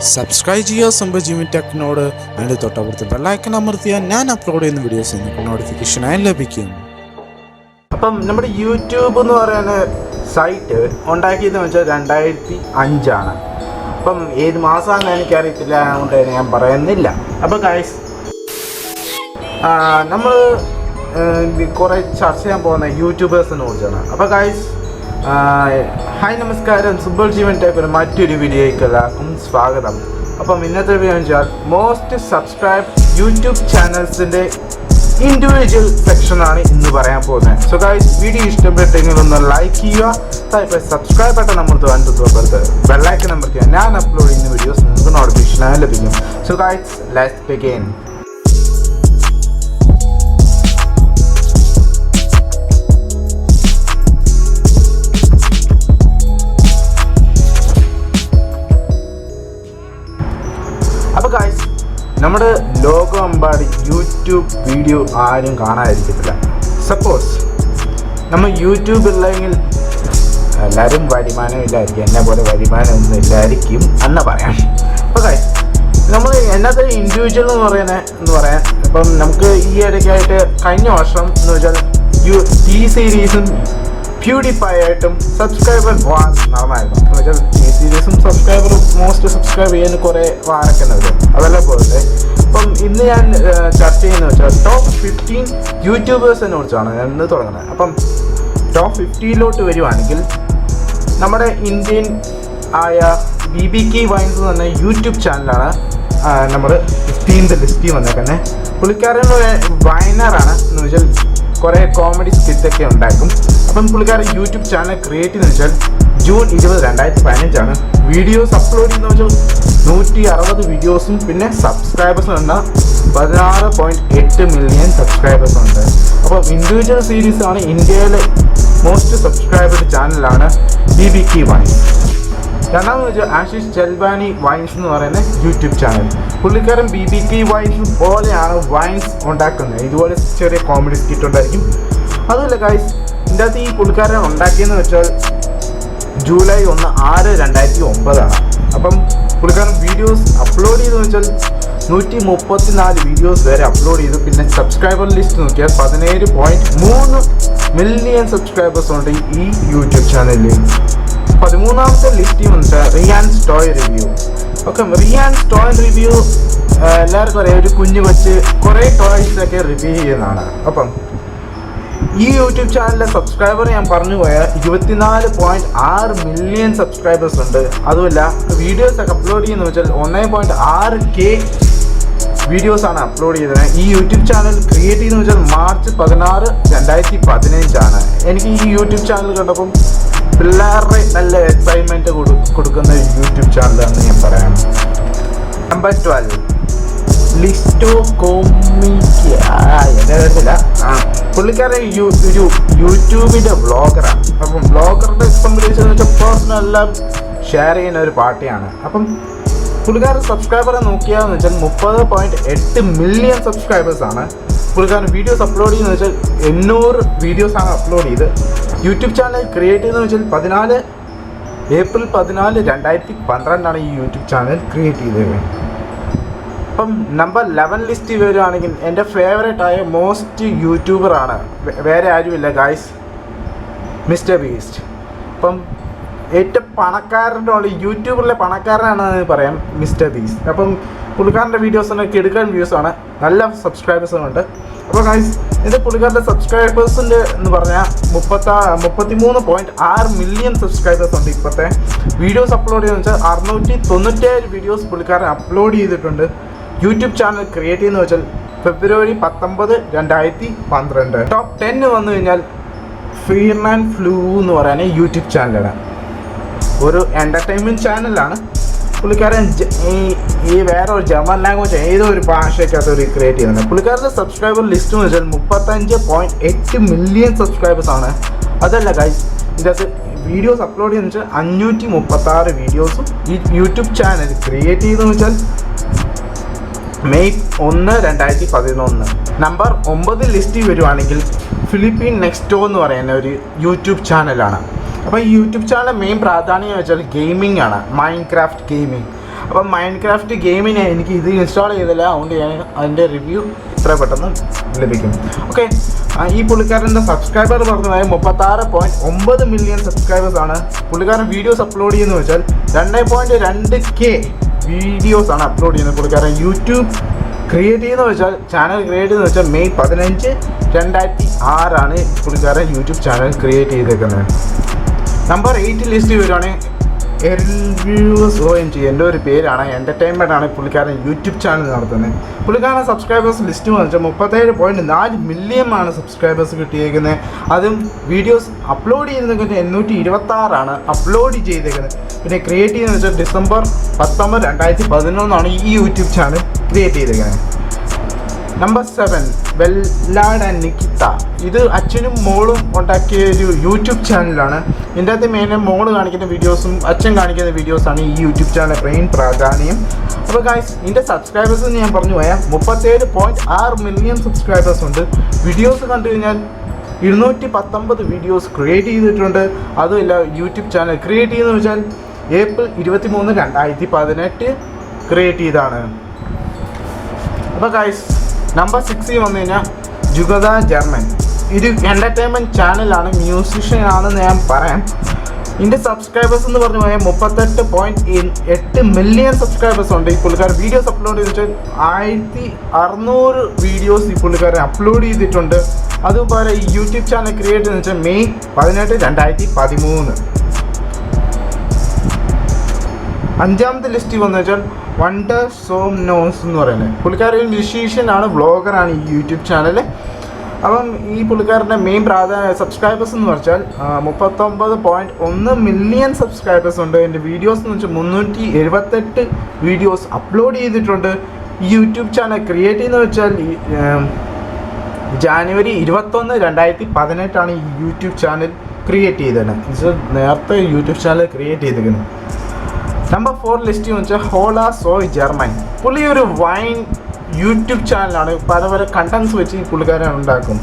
Subscribe ചെയ്യുക Jeevan ടെക്കിനോട്. അതിൻ്റെ തൊട്ടപ്പുറത്ത് ബെല്ലൈക്കൺ അമർത്തിയാൽ ഞാൻ അപ്ലോഡ് ചെയ്യുന്ന വീഡിയോസ് നിങ്ങൾക്ക് നോട്ടിഫിക്കേഷനായി ലഭിക്കും. അപ്പം നമ്മുടെ യൂട്യൂബ് എന്ന് പറയുന്ന സൈറ്റ് ഉണ്ടാക്കിയതെന്ന് വെച്ചാൽ 2005 അപ്പം ഏത് മാസമാണെന്ന് എനിക്കറിയത്തില്ല, അതുകൊണ്ട് ഞാൻ പറയുന്നില്ല. അപ്പോൾ ഗൈസ്, നമ്മൾ കുറേ ചർച്ച ചെയ്യാൻ പോകുന്ന യൂട്യൂബേഴ്സിനെ കുറിച്ചാണ്. അപ്പോൾ ഗൈസ്, ഹായ് നമസ്കാരം, Jeevan ടെക്കിന് മറ്റൊരു വീഡിയോയ്ക്ക് എല്ലാവർക്കും സ്വാഗതം. അപ്പം ഇന്നത്തെ വീഡിയോ വെച്ചാൽ മോസ്റ്റ് സബ്സ്ക്രൈബ് യൂട്യൂബ് ചാനൽസിൻ്റെ ഇൻഡിവിജ്വൽ സെക്ഷനാണ് ഇന്ന് പറയാൻ പോകുന്നത്. സോ ഗൈസ്, വീഡിയോ ഇഷ്ടപ്പെട്ടെങ്കിൽ ഒന്ന് ലൈക്ക് ചെയ്യുക, സബ്സ്ക്രൈബ് ബട്ടൺ അമർത്തുക, അതിൻ്റെ ബെല്ലൈക്കൺ അമർത്തുക. ഞാൻ അപ്ലോഡ് ചെയ്യുന്ന വീഡിയോസ് നിങ്ങൾക്ക് നോട്ടിഫിക്കേഷനായി ലഭിക്കും. So guys, let's begin. അപ്പോൾ ഗൈസ്, നമ്മുടെ ലോകമെമ്പാടി യൂട്യൂബ് വീഡിയോ ആരും കാണാതിരിക്കത്തില്ല. സപ്പോസ് നമ്മൾ യൂട്യൂബ് ഇല്ലെങ്കിൽ എല്ലാവരും വരുമാനം ഇല്ലായിരിക്കും, എന്നെ പോലെ വരുമാനമൊന്നും ഇല്ലായിരിക്കും എന്ന് പറയാം. അപ്പോൾ ഗൈസ്, നമ്മൾ എന്നത്തെ ഇൻഡിവിജ്വൽ എന്ന് പറയാൻ ഇപ്പം നമുക്ക് ഈ ഇടയ്ക്കായിട്ട് കഴിഞ്ഞ വർഷം എന്ന് വെച്ചാൽ ടി സീരീസും പ്യൂഡിഫൈയായിട്ടും സബ്സ്ക്രൈബർ വാസ് നടന്നായിരുന്നു. എന്ന് വെച്ചാൽ ടി സീരീസും സബ്സ്ക്രൈബറും മോസ്റ്റ് സബ്സ്ക്രൈബ് ചെയ്യുന്ന കുറേ വാരക്കുന്നത് അതെല്ലാം പോലത്തെ. അപ്പം ഇന്ന് ഞാൻ ചർച്ച ചെയ്യുന്നത് വെച്ചാൽ ടോപ്പ് 15 യൂട്യൂബേഴ്സിനെ കുറിച്ചാണ് ഞാൻ ഇന്ന് തുടങ്ങുന്നത്. അപ്പം ടോപ്പ് 50 വരുവാണെങ്കിൽ നമ്മുടെ ഇന്ത്യൻ ആയ BBK വൈൻസ് എന്ന് പറഞ്ഞ യൂട്യൂബ് ചാനലാണ് നമ്മൾ 15th ലിസ്റ്റിൽ വന്നേക്കുന്നത്. പുള്ളിക്കാരൻ വൈനറാണ്, എന്ന് വെച്ചാൽ കുറേ കോമഡി സ്കിറ്റൊക്കെ ഉണ്ടാക്കും. അപ്പം പുള്ളിക്കാരൻ യൂട്യൂബ് ചാനൽ ക്രിയേറ്റ് ചെയ്യുന്നത് വെച്ചാൽ ജൂൺ 20, 2015 വീഡിയോസ് അപ്ലോഡ് ചെയ്യുന്ന വെച്ചാൽ 160 വീഡിയോസും പിന്നെ സബ്സ്ക്രൈബേഴ്സും ഉണ്ട് 16.8 മില്യൺ സബ്സ്ക്രൈബേഴ്സ് ഉണ്ട്. അപ്പോൾ ഇൻഡിവിജ്വൽ സീരീസാണ് ഇന്ത്യയിലെ മോസ്റ്റ് സബ്സ്ക്രൈബഡ് ചാനലാണ് BBK വൈൻസ്. രണ്ടാമെന്ന് വെച്ചാൽ ആശിഷ് ചെൽവാനി വൈൻസ് എന്ന് പറയുന്ന യൂട്യൂബ് ചാനൽ. പുള്ളിക്കാരൻ BBK വൈൻസ് പോലെയാണ് വൈൻസ് ഉണ്ടാക്കുന്നത്. ഇതുപോലെ ചെറിയ കോമഡി സ്കിറ്റ് ഉണ്ടായിരിക്കും. അതുമല്ല ഗൈസ്, ഇതിൻ്റെ അകത്ത് ഈ പുള്ളിക്കാരൻ ഉണ്ടാക്കിയെന്ന് വെച്ചാൽ ജൂലൈ 1, 2009. അപ്പം പുള്ളിക്കാരൻ വീഡിയോസ് അപ്ലോഡ് ചെയ്തെന്ന് വെച്ചാൽ 134 വീഡിയോസ് വരെ അപ്ലോഡ് ചെയ്തു. പിന്നെ സബ്സ്ക്രൈബർ ലിസ്റ്റ് നോക്കിയാൽ 17.3 മില്യൺ സബ്സ്ക്രൈബേഴ്സ് ഉണ്ട് ഈ യൂട്യൂബ് ചാനലിൽ. 13ാമത്തെ ലിസ്റ്റ് വന്നിട്ട് Ryan's toy review. Okay, Ryan's toy review എല്ലാവർക്കും അറിയാം, ഒരു കുഞ്ഞു വെച്ച് കുറേ ടോയ്സൊക്കെ റിവ്യൂ ചെയ്യുന്നതാണ്. അപ്പം ഈ യൂട്യൂബ് ചാനലിലെ സബ്സ്ക്രൈബർ ഞാൻ പറഞ്ഞു പോയാൽ 24.6 മില്യൺ സബ്സ്ക്രൈബേഴ്സ് ഉണ്ട്. അതുമല്ല വീഡിയോസൊക്കെ അപ്ലോഡ് ചെയ്യുന്ന വെച്ചാൽ 1.6K വീഡിയോസാണ് അപ്ലോഡ് ചെയ്തത്. ഈ യൂട്യൂബ് ചാനൽ ക്രിയേറ്റ് ചെയ്യുന്ന വെച്ചാൽ മാർച്ച് 16, 2015. എനിക്ക് ഈ യൂട്യൂബ് ചാനൽ കണ്ടപ്പം പിള്ളേരുടെ നല്ല എക്സൈറ്റ്മെൻറ്റ് കൊടുക്കുന്ന യൂട്യൂബ് ചാനലാണെന്ന് ഞാൻ പറയാം. Number 12 ലിസ്റ്റോ comic. എന്നറിയത്തില്ല, പുള്ളിക്കാരൻ ഒരു യൂട്യൂബിൻ്റെ വ്ളോഗറാണ്. അപ്പം വ്ളോഗറുടെ സംബന്ധിച്ച് വെച്ചാൽ പേഴ്സണൽ എല്ലാം ഷെയർ ചെയ്യുന്ന ഒരു പാർട്ടിയാണ്. അപ്പം പുള്ളിക്കാരൻ സബ്സ്ക്രൈബറെ നോക്കിയാന്ന് വെച്ചാൽ 30.8 മില്യൺ സബ്സ്ക്രൈബേഴ്സാണ്. പുള്ളിക്കാരൻ വീഡിയോസ് അപ്ലോഡ് ചെയ്യുന്നത് വെച്ചാൽ 800 വീഡിയോസാണ് അപ്ലോഡ് ചെയ്ത്. യൂട്യൂബ് ചാനൽ ക്രിയേറ്റ് ചെയ്യുന്നത് വെച്ചാൽ ഏപ്രിൽ 14, 2012 ഈ യൂട്യൂബ് ചാനൽ ക്രിയേറ്റ് ചെയ്തത്. അപ്പം നമ്പർ 11 ലിസ്റ്റ് വരുവാണെങ്കിൽ എൻ്റെ ഫേവറേറ്റായ മോസ്റ്റ് യൂട്യൂബറാണ്, വേറെ ആരുമില്ല ഗൈസ്, മിസ്റ്റർ ബീസ്റ്റ്. അപ്പം ഏറ്റവും പണക്കാരൻ്റെ യൂട്യൂബറിലെ പണക്കാരനാണെന്ന് പറയാം മിസ്റ്റർ ബീസ്റ്റ്. അപ്പം പുള്ളിക്കാരൻ്റെ വീഡിയോസിനൊക്കെ എടുക്കാൻ വ്യൂസാണ്, നല്ല സബ്സ്ക്രൈബേഴ്സും ഉണ്ട്. അപ്പോൾ ഗൈസ്, ഇത് പുള്ളിക്കാരുടെ സബ്സ്ക്രൈബേഴ്സിൻ്റെ എന്ന് പറഞ്ഞാൽ 33.6 മില്യൺ സബ്സ്ക്രൈബേഴ്സ് ഉണ്ട്. ഇപ്പോഴത്തെ വീഡിയോസ് അപ്ലോഡ് ചെയ്യുന്നത് വെച്ചാൽ 697 വീഡിയോസ് പുള്ളിക്കാരൻ അപ്ലോഡ് ചെയ്തിട്ടുണ്ട്. യൂട്യൂബ് ചാനൽ ക്രിയേറ്റ് ചെയ്യുന്നത് വെച്ചാൽ ഫെബ്രുവരി 19, 2012. ടോപ്പ് 10 വന്നു കഴിഞ്ഞാൽ ഫീർ ആൻഡ് ഫ്ലൂ എന്ന് പറയുന്ന യൂട്യൂബ് ചാനലാണ്. ഒരു എൻ്റർടൈൻമെൻറ്റ് ചാനലാണ്. പുള്ളിക്കാരൻ ഈ വേറെ ഒരു ജർമ്മൻ ലാംഗ്വേജ് ഏതോ ഒരു ഭാഷയ്ക്കകത്ത് ഒരു ക്രിയേറ്റ് ചെയ്യുന്നുണ്ട്. പുള്ളിക്കാരുടെ സബ്സ്ക്രൈബർ ലിസ്റ്റ് എന്ന് വെച്ചാൽ 35.8 മില്യൺ സബ്സ്ക്രൈബേഴ്സാണ്. അതല്ല ഗൈസ്, ഇതിനകത്ത് വീഡിയോസ് അപ്ലോഡ് ചെയ്യുന്നത് വെച്ചാൽ 536 വീഡിയോസും ഈ യൂട്യൂബ് ചാനൽ ക്രിയേറ്റ് ചെയ്തെന്ന് വെച്ചാൽ മെയ് 1, 2011. നമ്പർ 9 ലിസ്റ്റിൽ വരുവാണെങ്കിൽ ഫിലിപ്പീൻ നെക്സ്റ്റോ എന്ന് പറയുന്ന ഒരു യൂട്യൂബ് ചാനലാണ്. അപ്പോൾ ഈ യൂട്യൂബ് ചാനൽ മെയിൻ പ്രാധാന്യം വെച്ചാൽ ഗെയിമിംഗ് ആണ്, മൈൻക്രാഫ്റ്റ് ഗെയിമിംഗ്. അപ്പം മൈൻക്രാഫ്റ്റ് ഗെയിമിനെ എനിക്ക് ഇത് ഇൻസ്റ്റാൾ ചെയ്തില്ല, അതുകൊണ്ട് ഞാൻ അതിൻ്റെ റിവ്യൂ ഇത്ര പെട്ടെന്ന് ലഭിക്കും. ഓക്കെ, ഈ പുള്ളിക്കാരൻ്റെ സബ്സ്ക്രൈബർ പറഞ്ഞു പോയാൽ 36.9 മില്യൺ സബ്സ്ക്രൈബേഴ്സാണ്. പുള്ളിക്കാരൻ വീഡിയോസ് അപ്ലോഡ് ചെയ്യുന്നത് വെച്ചാൽ 2.2K വീഡിയോസാണ് അപ്ലോഡ് ചെയ്യുന്നത്. പുള്ളിക്കാരൻ യൂട്യൂബ് ക്രിയേറ്റ് ചെയ്യുന്നത് വെച്ചാൽ ചാനൽ ക്രിയേറ്റ് ചെയ്യുന്നത് വെച്ചാൽ May 15, 2006 പുള്ളിക്കാരൻ യൂട്യൂബ് ചാനൽ ക്രിയേറ്റ് ചെയ്തേക്കുന്നത്. നമ്പർ 8 ലിസ്റ്റ് വരുവാണെങ്കിൽ OMG എൻ്റെ ഒരു പേരാണ്, എൻ്റർടൈൻമെൻ്റ് ആണ് പുള്ളിക്കാരൻ യൂട്യൂബ് ചാനൽ നടത്തുന്നത്. പുള്ളിക്കാരൻ സബ്സ്ക്രൈബേഴ്സ് ലിസ്റ്റ് എന്ന് വെച്ചാൽ 37.4 മില്യൺ ആണ് സബ്സ്ക്രൈബേഴ്സ് കിട്ടിയേക്കുന്നത്. അതും വീഡിയോസ് അപ്ലോഡ് ചെയ്യുന്നത് 826 അപ്ലോഡ് ചെയ്തേക്കുന്നത്. പിന്നെ ക്രിയേറ്റ് ചെയ്യുന്നത് വെച്ചാൽ December 19, 2011 ഈ യൂട്യൂബ് ചാനൽ ക്രിയേറ്റ് ചെയ്തേക്കുന്നത്. Number 7 Vlad and Nikita. ഇത് അച്ഛനും മോളും ഉണ്ടാക്കിയ ഒരു യൂട്യൂബ് ചാനലാണ്. ഇതിൻ്റെ അകത്ത് മെയിൻ മോള് കാണിക്കുന്ന വീഡിയോസും അച്ഛൻ കാണിക്കുന്ന വീഡിയോസാണ് ഈ യൂട്യൂബ് ചാനൽ മെയിൻ പ്രാധാന്യം. അപ്പോൾ ഗായ്സ്, ഇതിൻ്റെ സബ്സ്ക്രൈബേഴ്സ് ഞാൻ പറഞ്ഞു പോയാൽ 37.6 മില്യൺ സബ്സ്ക്രൈബേഴ്സ് ഉണ്ട്. വീഡിയോസ് കണ്ടു കഴിഞ്ഞാൽ 219 വീഡിയോസ് ക്രിയേറ്റ് ചെയ്തിട്ടുണ്ട്. അതുമില്ല, യൂട്യൂബ് ചാനൽ ക്രിയേറ്റ് ചെയ്യുന്നത് വെച്ചാൽ April 23, 2018 ക്രിയേറ്റ് ചെയ്താണ്. അപ്പോൾ ഗായ്സ്, നമ്പർ 6 വന്നു കഴിഞ്ഞാൽ ജുഗത ജർമ്മൻ. ഇത് എൻ്റർടൈൻമെൻറ്റ് ചാനലാണ്, മ്യൂസിഷ്യൻ ആണെന്ന് ഞാൻ പറയാം. ഇതിൻ്റെ സബ്സ്ക്രൈബേഴ്സ് എന്ന് പറഞ്ഞു പോയാൽ 38.8 മില്യൺ സബ്സ്ക്രൈബേഴ്സ് ഉണ്ട്. ഈ പുള്ളിക്കാരൻ വീഡിയോസ് അപ്ലോഡ് ചെയ്തിട്ട് 1600 വീഡിയോസ് ഈ പുള്ളിക്കാരൻ അപ്ലോഡ് ചെയ്തിട്ടുണ്ട്. അതുപോലെ ഈ യൂട്യൂബ് ചാനൽ ക്രിയേറ്റ് ചെയ്തെന്ന് വെച്ചാൽ May 18, 2013. അഞ്ചാമത്തെ ലിസ്റ്റ് വന്നു വെച്ചാൽ വണ്ടർ സോം നോസ് എന്ന് പറയുന്നത്. പുള്ളിക്കാരൻ മ്യൂസീഷ്യനാണ്, വ്ളോഗറാണ് ഈ യൂട്യൂബ് ചാനൽ. അപ്പം ഈ പുള്ളിക്കാരൻ്റെ മെയിൻ സബ്സ്ക്രൈബേഴ്സ് എന്ന് വെച്ചാൽ 39.1 മില്യൺ സബ്സ്ക്രൈബേഴ്സ് ഉണ്ട്. എൻ്റെ വീഡിയോസ് എന്ന് വെച്ചാൽ 378 വീഡിയോസ് അപ്ലോഡ് ചെയ്തിട്ടുണ്ട്. ഈ യൂട്യൂബ് ചാനൽ ക്രിയേറ്റ് ചെയ്യുന്നത് വെച്ചാൽ January 21, 2018 ഈ യൂട്യൂബ് ചാനൽ ക്രിയേറ്റ് ചെയ്തത്. ഇത് നേരത്തെ യൂട്യൂബ് ചാനൽ ക്രിയേറ്റ് ചെയ്തിരിക്കുന്നു. നമ്പർ 4 ലിസ്റ്റ് എന്ന് വെച്ചാൽ ഹോള സോയ് ജർമ്മൻ. പുള്ളി ഒരു വൈൻ യൂട്യൂബ് ചാനലാണ്. പല കണ്ടൻസ് വെച്ച് ഈ പുള്ളിക്കാരൻ ഉണ്ടാക്കും.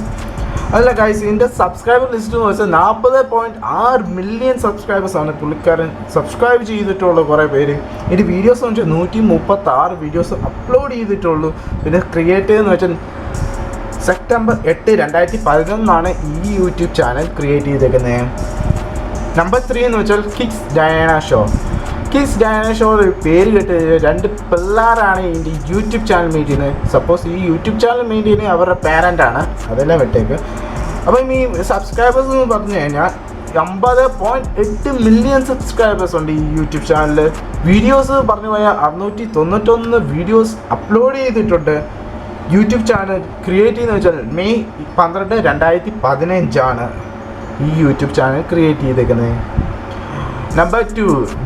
അതല്ല ഗൈസ്, ഇതിൻ്റെ സബ്സ്ക്രൈബർ ലിസ്റ്റ് എന്ന് വെച്ചാൽ 40.6 മില്യൺ സബ്സ്ക്രൈബേഴ്സാണ് പുള്ളിക്കാരൻ സബ്സ്ക്രൈബ് ചെയ്തിട്ടുള്ളൂ. കുറേ പേര് ഇതിൻ്റെ വീഡിയോസ് എന്ന് വെച്ചാൽ 136 വീഡിയോസ് അപ്ലോഡ് ചെയ്തിട്ടുള്ളൂ. പിന്നെ ക്രിയേറ്റ് എന്ന് വെച്ചാൽ September 8, 2011 ഈ യൂട്യൂബ് ചാനൽ ക്രിയേറ്റ് ചെയ്തേക്കുന്നത്. നമ്പർ 3 എന്ന് വെച്ചാൽ kids Diana show. Kids Diana show ഒരു പേര് കേട്ട് 2 പിള്ളേരാണ് ഇതിൻ്റെ യൂട്യൂബ് ചാനൽ മെയിൻ ചെയ്യുന്നത്. സപ്പോസ് ഈ യൂട്യൂബ് ചാനൽ മെയിൻ ചെയ്യുന്നത് അവരുടെ പാരൻ്റാണ്, അതെല്ലാം വിട്ടേക്ക്. അപ്പം ഈ സബ്സ്ക്രൈബേഴ്സ് എന്ന് പറഞ്ഞു കഴിഞ്ഞാൽ 50.8 മില്യൺ സബ്സ്ക്രൈബേഴ്സ് ഉണ്ട് ഈ യൂട്യൂബ് ചാനലിൽ. വീഡിയോസ് പറഞ്ഞു പോയാൽ 691 വീഡിയോസ് അപ്ലോഡ് ചെയ്തിട്ടുണ്ട്. യൂട്യൂബ് ചാനൽ ക്രിയേറ്റ് ചെയ്യുന്നത് വെച്ചാൽ May 12, 2015 ഈ യൂട്യൂബ് ചാനൽ ക്രിയേറ്റ് ചെയ്തേക്കുന്നത്. Number 2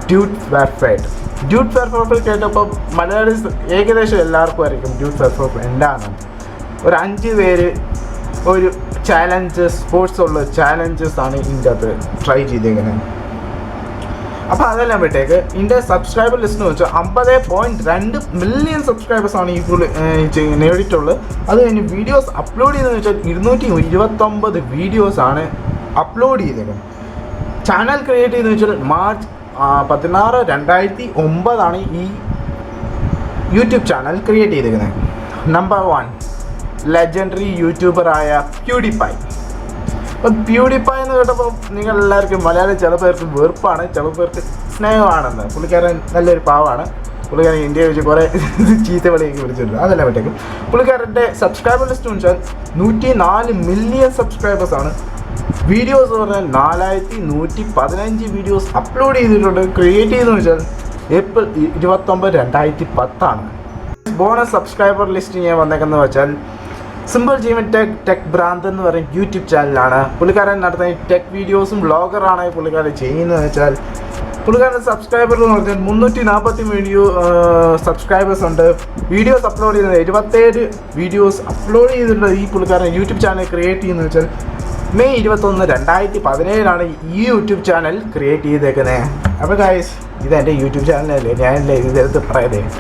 Dude Perfect. Dude Perfect കേട്ടപ്പോൾ മലയാളീസ് ഏകദേശം എല്ലാവർക്കും ആയിരിക്കും ഡ്യൂഡ് ഫെർഫെക്റ്റ് എന്താണ്. ഒരു 5 പേര് ഒരു ചാലഞ്ചസ്, സ്പോർട്സ് ഉള്ള ചാലഞ്ചസ് ആണ് ഇതിൻ്റെ അകത്ത് ട്രൈ ചെയ്തേക്കുന്നത്. അപ്പോൾ അതെല്ലാം വിട്ടേക്ക്. ഇതിൻ്റെ സബ്സ്ക്രൈബർ ലിസ്റ്റ് എന്ന് വെച്ചാൽ 50.2 മില്യൺ സബ്സ്ക്രൈബേഴ്സാണ് ഈ നേടിയിട്ടുള്ളത്. അത് കഴിഞ്ഞ് വീഡിയോസ് അപ്ലോഡ് ചെയ്തതെന്ന് വെച്ചാൽ 229 വീഡിയോസാണ് അപ്ലോഡ് ചെയ്തേക്കുന്നത്. ചാനൽ ക്രിയേറ്റ് ചെയ്തെന്ന് വെച്ചാൽ March 16, 2009 ഈ യൂട്യൂബ് ചാനൽ ക്രിയേറ്റ് ചെയ്തേക്കുന്നത്. നമ്പർ 1 ലെജൻഡറി യൂട്യൂബറായ പ്യൂഡിഫൈ. അപ്പം പ്യൂഡിഫൈ എന്ന് കേട്ടപ്പോൾ നിങ്ങളെല്ലാവർക്കും മലയാളം ചില പേർക്ക് വെറുപ്പാണ്, ചില പേർക്ക് സ്നേഹമാണെന്ന്. പുള്ളിക്കാരൻ നല്ലൊരു പാവമാണ്. പുള്ളിക്കാരൻ ഇന്ത്യയെ വെച്ച് കുറേ ചീത്ത വിളിയൊക്കെ വിളിച്ചിട്ടുണ്ട്, അതെല്ലാം പറ്റേക്കും. പുള്ളിക്കാരൻ്റെ സബ്സ്ക്രൈബർ ലിസ്റ്റ് വെച്ചാൽ 104 മില്യൺ സബ്സ്ക്രൈബേഴ്സാണ്. വീഡിയോസ് പറഞ്ഞാൽ 4115 വീഡിയോസ് അപ്ലോഡ് ചെയ്തിട്ടുണ്ട്. ക്രിയേറ്റ് ചെയ്തെന്ന് വെച്ചാൽ April 29, 2010. ബോണസ് സബ്സ്ക്രൈബർ ലിസ്റ്റ് ഞാൻ വന്നേക്കുന്നത് വെച്ചാൽ സിമ്പിൾ ജീവൻ ടെക് ബ്രാൻഡ് എന്ന് പറയും യൂട്യൂബ് ചാനലാണ്. പുള്ളിക്കാരൻ നടത്തുന്ന ടെക് വീഡിയോസും വ്ളോഗറാണ് പുള്ളിക്കാരൻ ചെയ്യുന്നതെന്ന് വെച്ചാൽ പുള്ളിക്കാരൻ്റെ സബ്സ്ക്രൈബർ എന്ന് പറഞ്ഞാൽ 340 സബ്സ്ക്രൈബേഴ്സ് ഉണ്ട്. വീഡിയോസ് അപ്ലോഡ് ചെയ്യുന്നത് 77 വീഡിയോസ് അപ്ലോഡ് ചെയ്തിട്ടുണ്ട്. ഈ പുള്ളിക്കാരൻ യൂട്യൂബ് ചാനൽ ക്രിയേറ്റ് ചെയ്യുന്നത് വെച്ചാൽ May 21, 2017 ഈ യൂട്യൂബ് ചാനൽ ക്രിയേറ്റ് ചെയ്തേക്കുന്നത്. അപ്പോൾ ഗൈസ്, ഇതെൻ്റെ യൂട്യൂബ് ചാനലല്ലേ, ഞാനല്ലേ ഇതെടുത്ത് പറയുന്നത്.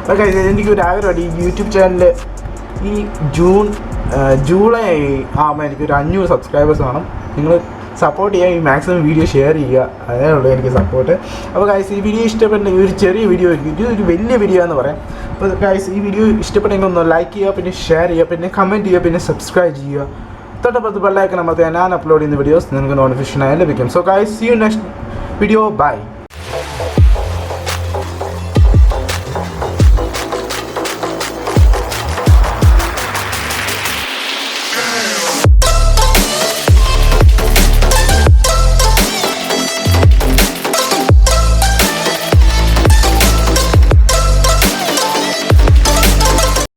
അപ്പോൾ ഗൈസ്, എനിക്കൊരു ആഗ്രഹമുണ്ട് ഈ യൂട്യൂബ് ചാനൽ ഈ ജൂലൈ ആകുമ്പോൾ എനിക്കൊരു 500 സബ്സ്ക്രൈബേഴ്സ് വേണം. നിങ്ങൾ സപ്പോർട്ട് ചെയ്യുക, ഈ മാക്സിമം വീഡിയോ ഷെയർ ചെയ്യുക, അതേ ഉള്ളൂ എനിക്ക് സപ്പോർട്ട്. അപ്പോൾ ഗൈസ് ഈ വീഡിയോ ഇഷ്ടപ്പെട്ടെങ്കിൽ ഒരു ചെറിയ വീഡിയോ ആയിരിക്കും, ഇത് ഒരു വലിയ വീഡിയോ എന്ന് പറയാം. അപ്പോൾ ഗൈസ് ഈ വീഡിയോ ഇഷ്ടപ്പെട്ടെങ്കിൽ ഒന്ന് ലൈക്ക് ചെയ്യുക, പിന്നെ ഷെയർ ചെയ്യുക, പിന്നെ കമൻറ്റ് ചെയ്യുക, പിന്നെ സബ്സ്ക്രൈബ് ചെയ്യുക. തൊട്ടപ്പുറത്ത് ബെല്ലൈക്കൺ അമർത്തിയാൽ ഞാൻ അപ്ലോഡ് ചെയ്യുന്ന വീഡിയോസ് നിങ്ങൾക്ക് നോട്ടിഫിക്കേഷനായി ലഭിക്കും. So guys see you next video. By.